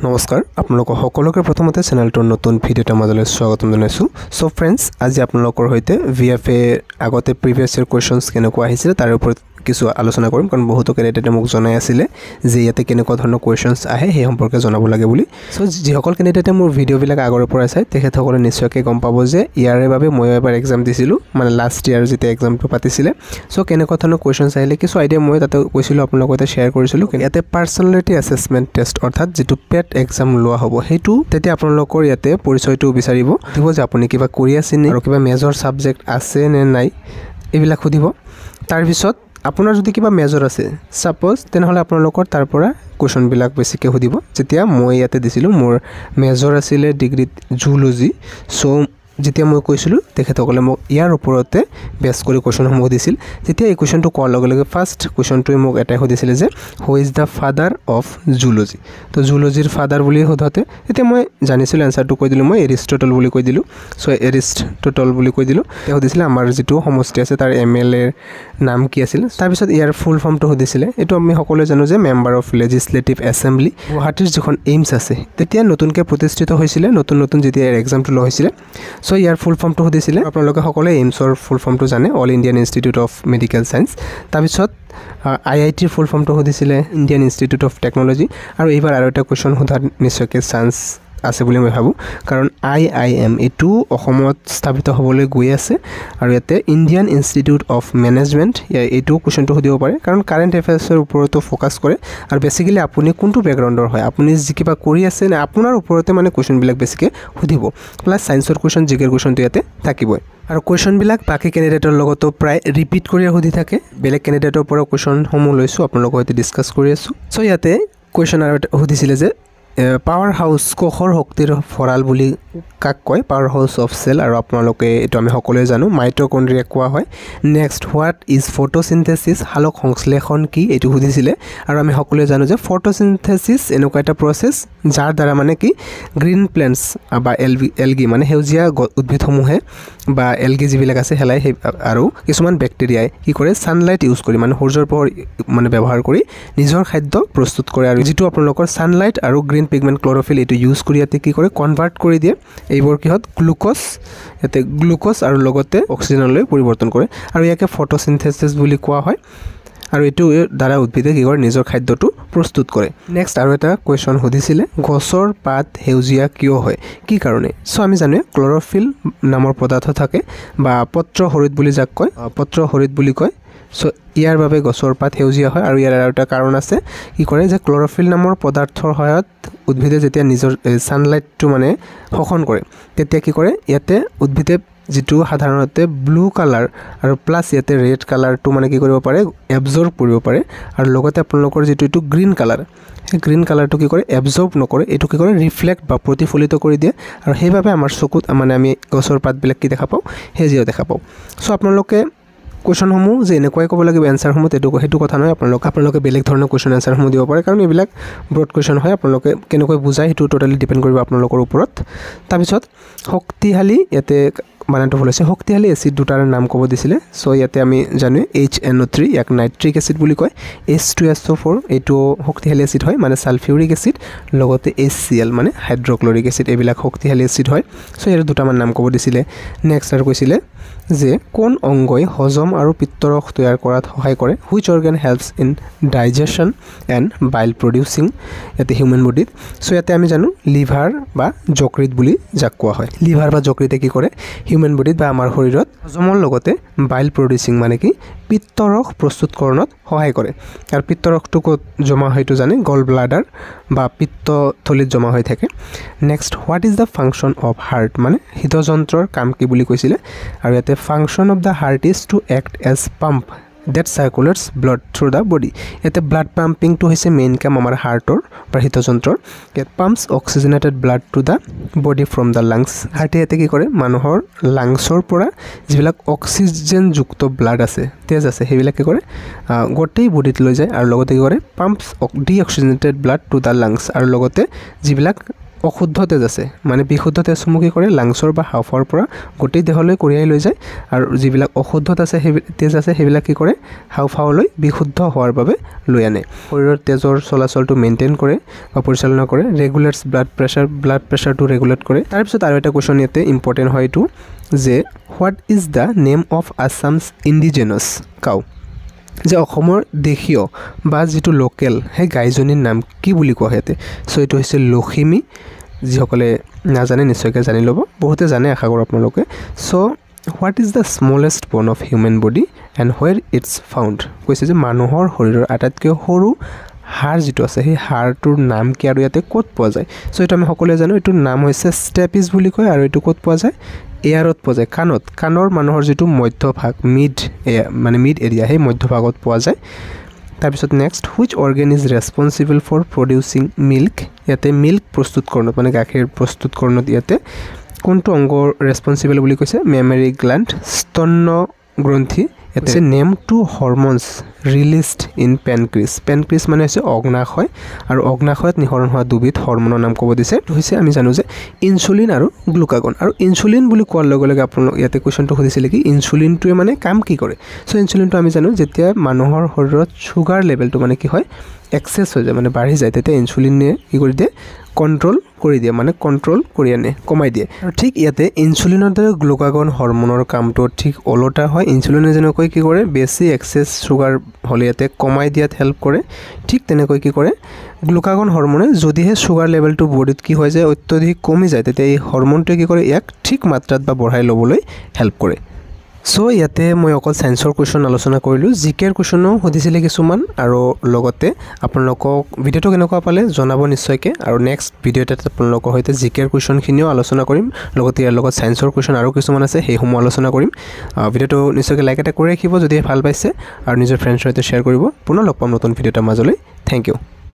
নমস্কাৰ আপোনালোক সকলোকে প্ৰথমতে চেনেলটোৰ নতুন ভিডিঅ'টা মাজলৈ স্বাগতম জনাইছোঁ। সো ফ্ৰেণ্ডছ, আজি আপোনালোকৰ সৈতে VFA আগতে প্ৰিভিয়াছ ইয়াৰ কুৱেশ্যনছ কেনেকুৱা আহিছিল তাৰ ওপৰত কিছু আলোচনা কৰিম, কাৰণ বহুতো কেণ্ডিডেটে মোক জনাই আছিলে যে ইয়াতে কেনেকুৱা ধৰণৰ কুৱেশ্যনছ আহে সেই সম্পৰ্কে জনাব লাগে বুলি। সো যিসকল কেণ্ডিডেটে মোৰ ভিডিঅ'বিলাক আগৰ পৰা চাই তেখেতসকলে নিশ্চয়কৈ গম পাব যে ইয়াৰে বাবে মই এবাৰ এক্সাম দিছিলোঁ, মানে লাষ্ট ইয়াৰ যেতিয়া এক্সামটো পাতিছিলে। সো কেনেকুৱা ধৰণৰ কুৱেশ্যনছ আহিলে কিছু আইডিয়া মই তাতে কৈছিলোঁ, আপোনালোকৰ সৈতে শ্বেয়াৰ কৰিছিলোঁ। ইয়াতে পাৰ্চনেলিটি এছেছমেণ্ট টেষ্ট অৰ্থাৎ যিটো পেট এক্সাম লোৱা হ'ব সেইটো তেতিয়া আপোনালোকৰ ইয়াতে পৰিচয়টো বিচাৰিব, সুধিব যে আপুনি কিবা কৰি আছে নে আৰু কিবা মেজৰ ছাবজেক্ট আছে নে নাই এইবিলাক সুধিব। তাৰপিছত আপোনাৰ যদি কিবা মেজৰ আছে ছাপ'জ, তেনেহ'লে আপোনালোকৰ তাৰ পৰা কুৱেশ্যনবিলাক বেছিকৈ সুধিব। যেতিয়া মই ইয়াতে দিছিলোঁ মোৰ মেজৰ আছিলে ডিগ্ৰীত জুলজি, চ' যেতিয়া মই কৈছিলোঁ তেখেতসকলে মোক ইয়াৰ ওপৰতে বেছ কৰি কুৱেশ্যনসমূহ সুধিছিল। তেতিয়া এই কুৱেশ্যনটো কোৱাৰ লগে লগে ফাৰ্ষ্ট কুৱেশ্যনটোৱে মোক এটাই সুধিছিলে যে who is the father of zoology. তো জুলজিৰ ফাদাৰ বুলি সোধোতে তেতিয়া মই জানিছিলোঁ এনচাৰটো কৈ দিলোঁ, মই এৰিষ্টটল বুলি কৈ দিলোঁ। চ' এৰিষ্টটল বুলি কৈ দিলোঁ। তেওঁ সুধিছিলে আমাৰ যিটো সমষ্টি আছে তাৰ MLA নাম কি আছিল। তাৰপিছত ইয়াৰ ফুল ফৰ্মটো সুধিছিলে। এইটো আমি সকলোৱে জানো যে মেম্বাৰ অফ লেজিছলেটিভ এছেম্বলি। গুৱাহাটীৰ যিখন এইমছ আছে তেতিয়া নতুনকৈ প্ৰতিষ্ঠিত হৈছিলে, নতুন যেতিয়া ইয়াৰ এক্সামটো লোৱা হৈছিলে। চ' ইয়াৰ ফুল ফৰ্মটো সুধিছিলে। আপোনালোকে সকলোৱে এইমছৰ ফুল ফৰ্মটো জানে, all Indian institute of medical science. তাৰপিছত IITৰ ফুল ফৰ্মটো সুধিছিলে, ইণ্ডিয়ান ইনষ্টিটিউট অফ টেকন'লজি। আৰু এইবাৰ আৰু এটা কুৱেশ্যন সোধাৰ নিশ্চয়কৈ চান্স আছে বুলি মই ভাবোঁ, কাৰণ IIM এইটো অসমত স্থাপিত হ'বলৈ গৈ আছে। আৰু ইয়াতে ইণ্ডিয়ান ইনষ্টিটিউট অফ মেনেজমেণ্ট এইটো কুৱেশ্যনটো সুধিব পাৰে, কাৰণ কাৰেণ্ট এফেয়াৰ্ছৰ ওপৰতো ফ'কাছ কৰে। আৰু বেছিকেলি আপুনি কোনটো বেকগ্ৰাউণ্ডৰ হয়, আপুনি যি কিবা কৰি আছে নে আপোনাৰ ওপৰতে মানে কুৱেশ্যনবিলাক বেছিকৈ সুধিব। প্লাছ ছায়েন্সৰ কুৱেশ্যন জিকেৰ কুৱেশ্যনটো ইয়াতে থাকিবই। আৰু কুৱেশ্যনবিলাক বাকী কেণ্ডিডেটৰ লগতো প্ৰায় ৰিপিট কৰি সুধি থাকে। বেলেগ কেণ্ডিডেটৰ পৰা কুৱেশ্যনসমূহ লৈছোঁ, আপোনালোকৰ সৈতে ডিছকাছ কৰি আছোঁ। চ' ইয়াতে কুৱেশ্যন আৰু এটা সুধিছিলে যে পাৱাৰ হাউচ কোষৰ শক্তিৰ ভঁৰাল বুলি কাক কয়, পাৱাৰ হাউচ অফ চেল। আৰু আপোনালোকে এইটো আমি সকলোৱে জানো মাইট'কণ্ড্ৰিয়া কোৱা হয়। নেক্সট, হোৱাট ইজ ফটোচিনথেচিছ, সালোক সংশ্লেষণ কি এইটো সুধিছিলে। আৰু আমি সকলোৱে জানো যে ফটোচিনথেচিছ এনেকুৱা এটা প্ৰচেছ যাৰ দ্বাৰা মানে কি গ্ৰীণ প্লেণ্টছ বা এলগি মানে সেউজীয়া উদ্ভিদসমূহে বা এলগি যিবিলাক আছে শেলাই সেই আৰু কিছুমান বেক্টেৰিয়াই কি কৰে ছানলাইট ইউজ কৰি মানে সূৰ্যৰ পোহৰ মানে ব্যৱহাৰ কৰি নিজৰ খাদ্য প্ৰস্তুত কৰে। আৰু যিটো আপোনালোকৰ ছানলাইট আৰু গ্ৰীণ পিগমেণ্ট ক্ল'ৰফিল এইটো ইউজ কৰি ইয়াতে কি কৰে কনভাৰ্ট কৰি দিয়ে এইবোৰ কিহত গ্লুক'জ, ইয়াতে গ্লুক'জ আৰু লগতে অক্সিজেনলৈ পৰিৱৰ্তন কৰে। আৰু ইয়াকে ফটোচিনথেচিছ বুলি কোৱা হয়। আৰু এইটো দ্বাৰা উদ্ভিদে কি কৰে নিজৰ খাদ্যটো প্ৰস্তুত কৰে। নেক্সট আৰু এটা কুৱেশ্যন সুধিছিলে, গছৰ পাত সেউজীয়া কিয় হয়, কি কাৰণে। চ' আমি জানোৱে ক্ল'ৰফিল নামৰ পদাৰ্থ থাকে বা পত্ৰ হৰিত বুলি যাক কয়, পত্ৰ হৰিত বুলি কয়। চ' ইয়াৰ বাবে গছৰ পাত সেউজীয়া হয়। আৰু ইয়াৰ আৰু এটা কাৰণ আছে, কি কৰে যে ক্ল'ৰফিল নামৰ পদাৰ্থৰ সহায়ত উদ্ভিদে যেতিয়া নিজৰ ছানলাইটটো মানে শোষণ কৰে তেতিয়া কি কৰে ইয়াতে উদ্ভিদে যিটো সাধাৰণতে ব্লু কালাৰ আৰু প্লাছ ইয়াতে ৰেড কালাৰটো মানে কি কৰিব পাৰে এবজৰ্ব কৰিব পাৰে। আৰু লগতে আপোনালোকৰ যিটো এইটো গ্ৰীণ কালাৰ, সেই গ্ৰীণ কালাৰটো কি কৰে এবজৰ্ব নকৰে, এইটো কি কৰে ৰিফ্লেক্ট বা প্ৰতিফলিত কৰি দিয়ে। আৰু সেইবাবে আমাৰ চকুত মানে আমি গছৰ পাতবিলাক কি দেখা পাওঁ সেউজীয়া দেখা পাওঁ। চ' আপোনালোকে কুৱেশ্যনসমূহ যে এনেকুৱাই ক'ব লাগিব এনচাৰসমূহ সেইটো কথা নহয়, আপোনালোকে বেলেগ ধৰণৰ কুৱেশ্যন এনচাৰসমূহ দিব পাৰে, কাৰণ এইবিলাক ব্ৰড কুৱেশ্যন হয়। আপোনালোকে কেনেকৈ বুজায় সেইটো টোটেলি ডিপেণ্ড কৰিব আপোনালোকৰ ওপৰত। তাৰপিছত শক্তিশালী, ইয়াতে মানেটো ভুল হৈছে, শক্তিশালী এচিড দুটাৰ নাম ক'ব দিছিলে। চ' ইয়াতে আমি জানো HNO3 ইয়াক নাইট্ৰিক এচিড বুলি কয়, H2SO4 এইটো শক্তিশালী এচিড হয় মানে ছালফিউৰিক এচিড, লগতে HCl মানে হাইড্ৰক্লৰিক এচিড এইবিলাক শক্তিশালী এচিড হয়। চ' ইয়াৰ দুটামান নাম ক'ব দিছিলে। নেক্সট আৰু কৈছিলে যে কোন অংগই হজম আৰু পিত্তৰস তৈয়াৰ কৰাত সহায় কৰে, which organ helps in digestion and bile producing, ইয়াতে হিউমেন বডিত। চ' ইয়াতে আমি জানো লিভাৰ বা যকৃত বুলি যাক কোৱা হয়। লিভাৰ বা যকৃতে কি কৰে হিউমেন বডিত বা আমাৰ শৰীৰত হজমৰ লগতে বাইল প্ৰডিউচিং মানে কি পিত্তৰস প্ৰস্তুতকৰণত সহায় কৰে। আৰু পিত্তৰসটো ক'ত জমা হয়তো জানে, গল ব্লাডাৰ বা পিত্তথলীত জমা হৈ থাকে। Next, what is the function of heart, মানে হৃদযন্ত্ৰৰ কাম কি বুলি কৈছিলে। আৰু ইয়াতে function of the heart is to act as pump that circulates blood through the body. ইয়াতে ব্লাড পাম্পিংটো হৈছে মেইন কাম আমাৰ হাৰ্টৰ বা হৃদযন্ত্ৰৰ। ইয়াত pumps oxygenated blood to the body from the lungs. হাৰ্টে ইয়াতে কি কৰে মানুহৰ লাংছৰ পৰা যিবিলাক অক্সিজেনযুক্ত ব্লাড আছে, তেজ আছে, সেইবিলাক কি কৰে গোটেই বডিত লৈ যায়। আৰু লগতে কি কৰে pumps deoxygenated blood to the lungs. আৰু লগতে যিবিলাক অশুদ্ধ তেজ আছে মানে বিশুদ্ধ তেজসমূহ কি কৰে লাংছৰ বা হাওঁফাওঁৰ পৰা গোটেই দেহলৈ কঢ়িয়াই লৈ যায় আৰু যিবিলাক অশুদ্ধ তেজ আছে সেইবিলাক কি কৰে হাওঁফাওঁলৈ বিশুদ্ধ হোৱাৰ বাবে লৈ আনে শৰীৰৰ তেজৰ চলাচলটো মেইনটেইন কৰে বা পৰিচালনা কৰে ৰেগুলেটছ ব্লাড প্ৰেছাৰটো ৰেগুলেট কৰে তাৰপিছত আৰু এটা কুৱেশ্যন ইয়াতে ইম্পৰ্টেণ্ট হয় এইটো যে what is the name of Assam's indigenous cow যে অসমৰ দেশীয় বা যিটো লোকেল সেই গাইজনীৰ নাম কি বুলি কোৱা হয় ইয়াতে চ' এইটো হৈছে লখিমী যিসকলে নাজানে নিশ্চয়কৈ জানি ল'ব বহুতে জানে আশা কৰোঁ আপোনালোকে so' what is the smallest bone of human body and where it's found কৈছে যে মানুহৰ শৰীৰৰ আটাইতকৈ সৰু হাড় যিটো আছে সেই হাড়টোৰ নাম কি আৰু ইয়াতে ক'ত পোৱা যায় চ' এইটো আমি সকলোৱে জানো এইটোৰ নাম হৈছে ষ্টেপিছ বুলি কয় আৰু এইটো ক'ত পোৱা যায় এয়াৰত পোৱা যায় কাণৰ মানুহৰ যিটো মধ্যভাগ মিড এৰিয়া সেই মধ্যভাগত পোৱা যায় তাৰপিছত next which organ is responsible for producing milk ইয়াতে মিল্ক প্ৰস্তুতকৰণত মানে গাখীৰ প্ৰস্তুতকৰণত ইয়াতে কোনটো অংগ ৰেছপনচিবল বুলি কৈছে মেমৰি গ্ল্যাণ্ড স্তন্য গ্ৰন্থি ইয়াতে নেম টু হৰম'নছ ৰিলিজড ইন পেনক্ৰিছ মানে হৈছে অগ্নাশয় আৰু অগ্নাশয়ত নিঃসৰণ হোৱা দুবিধ হৰম'নৰ নাম ক'ব দিছে এইটো হৈছে আমি জানো যে ইনচুলিন আৰু গ্লুকাগন আৰু ইনচুলিন বুলি কোৱাৰ লগে লগে আপোনালোক ইয়াতে কুৱেশ্যনটো সুধিছিলে কি ইনচুলিনটোৱে মানে কাম কি কৰে চ' ইনচুলিনটো আমি জানো যেতিয়া মানুহৰ শৰীৰত চুগাৰ লেভেলটো মানে কি হয় এক্সেছ হৈ যায় মানে বাঢ়ি যায় তেতিয়া ইনচুলিনে কি কৰি দিয়ে কণ্ট্ৰল কৰি আনে কমাই দিয়ে আৰু ঠিক ইয়াতে ইনচুলিনৰ দৰে গ্লুকাগন হৰম'নৰ কামটো ঠিক ওলোটা হয় ইনচুলিনে যেনেকৈ কি কৰে বেছি এক্সেছ চুগাৰ হ'লে ইয়াতে কমাই দিয়াত হেল্প কৰে ঠিক তেনেকৈ কি কৰে গ্লুকাগন হৰম'নে যদিহে চুগাৰ লেভেলটো বডিত কি হৈ যায় অত্যধিক কমি যায় তেতিয়া এই হৰম'নটোৱে কি কৰে ইয়াক ঠিক মাত্ৰাত বা বঢ়াই ল'বলৈ হেল্প কৰে চ' ইয়াতে মই অকল ছায়েন্সৰ কুৱেশ্যন আলোচনা কৰিলোঁ জিকেৰ কুৱেশ্যনো সুধিছিলে কিছুমান আৰু লগতে আপোনালোকক ভিডিঅ'টো কেনেকুৱা পালে জনাব নিশ্চয়কৈ আৰু নেক্সট ভিডিঅ' এটাত আপোনালোকৰ সৈতে জিকেৰ কুৱেশ্যনখিনিও আলোচনা কৰিম লগতে ইয়াৰ লগত ছায়েন্সৰ কুৱেশ্যন আৰু কিছুমান আছে সেইসমূহ আলোচনা কৰিম ভিডিঅ'টো নিশ্চয়কৈ লাইক এটা কৰি ৰাখিব যদিহে ভাল পাইছে আৰু নিজৰ ফ্ৰেণ্ডছৰ সৈতে শ্বেয়াৰ কৰিব পুনৰ লগ পাম নতুন ভিডিঅ' এটাৰ মাজলৈ থেংক ইউ